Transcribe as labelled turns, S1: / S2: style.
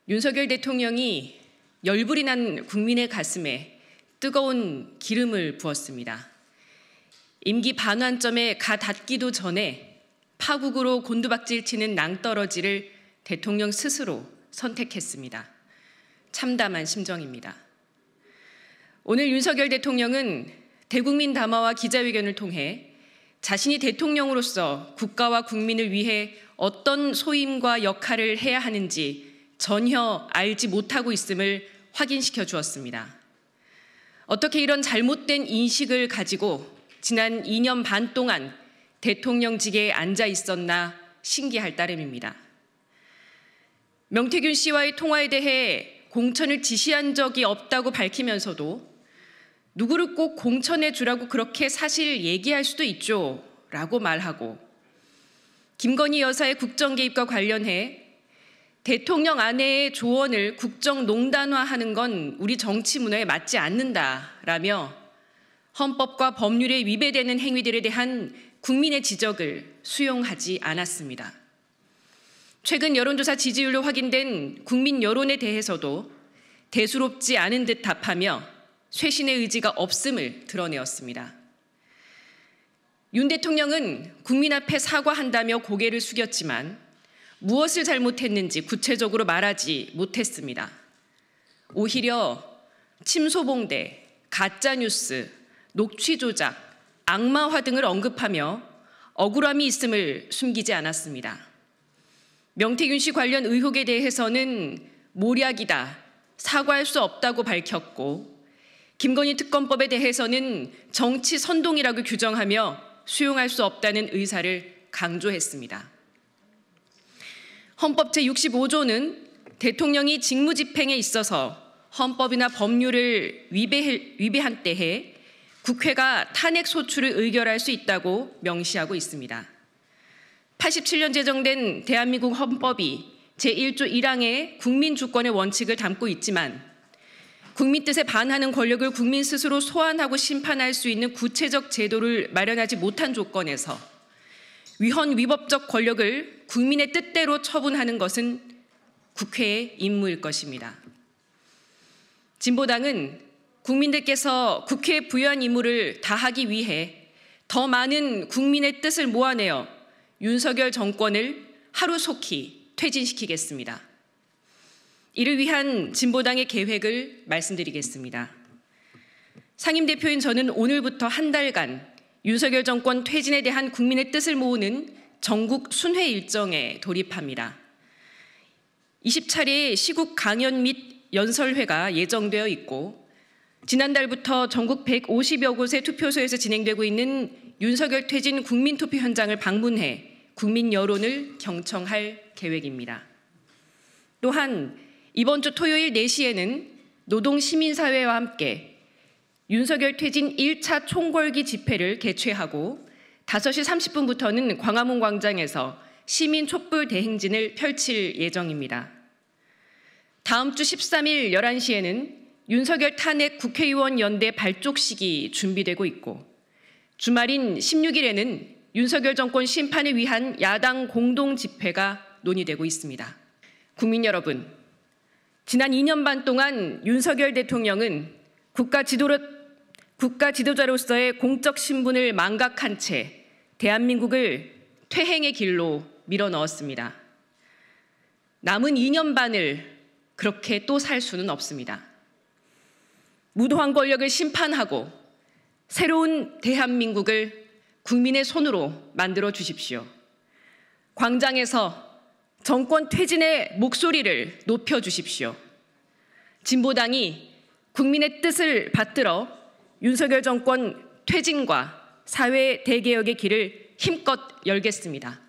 S1: 윤석열 대통령이 열불이 난 국민의 가슴에 뜨거운 기름을 부었습니다. 임기 반환점에 가 닿기도 전에 파국으로 곤두박질 치는 낭떠러지를 대통령 스스로 선택했습니다. 참담한 심정입니다. 오늘 윤석열 대통령은 대국민 담화와 기자회견을 통해 자신이 대통령으로서 국가와 국민을 위해 어떤 소임과 역할을 해야 하는지 전혀 알지 못하고 있음을 확인시켜 주었습니다. 어떻게 이런 잘못된 인식을 가지고 지난 2년 반 동안 대통령직에 앉아 있었나 신기할 따름입니다. 명태균 씨와의 통화에 대해 공천을 지시한 적이 없다고 밝히면서도 누구를 꼭 공천해 주라고 그렇게 사실 얘기할 수도 있죠 라고 말하고, 김건희 여사의 국정 개입과 관련해 대통령 아내의 조언을 국정농단화하는 건 우리 정치 문화에 맞지 않는다라며 헌법과 법률에 위배되는 행위들에 대한 국민의 지적을 수용하지 않았습니다. 최근 여론조사 지지율로 확인된 국민 여론에 대해서도 대수롭지 않은 듯 답하며 쇄신의 의지가 없음을 드러내었습니다. 윤 대통령은 국민 앞에 사과한다며 고개를 숙였지만 무엇을 잘못했는지 구체적으로 말하지 못했습니다. 오히려 침소봉대, 가짜뉴스, 녹취조작, 악마화 등을 언급하며 억울함이 있음을 숨기지 않았습니다. 명태균 씨 관련 의혹에 대해서는 모략이다, 사과할 수 없다고 밝혔고, 김건희 특검법에 대해서는 정치 선동이라고 규정하며 수용할 수 없다는 의사를 강조했습니다. 헌법 제65조는 대통령이 직무집행에 있어서 헌법이나 법률을 위배한 때에 국회가 탄핵 소추를 의결할 수 있다고 명시하고 있습니다. 87년 제정된 대한민국 헌법이 제1조 1항에 국민 주권의 원칙을 담고 있지만 국민 뜻에 반하는 권력을 국민 스스로 소환하고 심판할 수 있는 구체적 제도를 마련하지 못한 조건에서 위헌 위법적 권력을 국민의 뜻대로 처분하는 것은 국회의 임무일 것입니다. 진보당은 국민들께서 국회에 부여한 임무를 다하기 위해 더 많은 국민의 뜻을 모아내어 윤석열 정권을 하루속히 퇴진시키겠습니다. 이를 위한 진보당의 계획을 말씀드리겠습니다. 상임대표인 저는 오늘부터 한 달간 윤석열 정권 퇴진에 대한 국민의 뜻을 모으는 전국 순회 일정에 돌입합니다. 20차례의 시국 강연 및 연설회가 예정되어 있고, 지난달부터 전국 150여 곳의 투표소에서 진행되고 있는 윤석열 퇴진 국민투표 현장을 방문해 국민 여론을 경청할 계획입니다. 또한 이번 주 토요일 4시에는 노동시민사회와 함께 윤석열 퇴진 1차 총궐기 집회를 개최하고 5시 30분부터는 광화문 광장에서 시민 촛불 대행진을 펼칠 예정입니다. 다음 주 13일 11시에는 윤석열 탄핵 국회의원 연대 발족식이 준비되고 있고, 주말인 16일에는 윤석열 정권 심판을 위한 야당 공동 집회가 논의되고 있습니다. 국민 여러분, 지난 2년 반 동안 윤석열 대통령은 국가 지도자로서의 공적 신분을 망각한 채 대한민국을 퇴행의 길로 밀어넣었습니다. 남은 2년 반을 그렇게 또 살 수는 없습니다. 무도한 권력을 심판하고 새로운 대한민국을 국민의 손으로 만들어 주십시오. 광장에서 정권 퇴진의 목소리를 높여 주십시오. 진보당이 국민의 뜻을 받들어 윤석열 정권 퇴진과 사회 대개혁의 길을 힘껏 열겠습니다.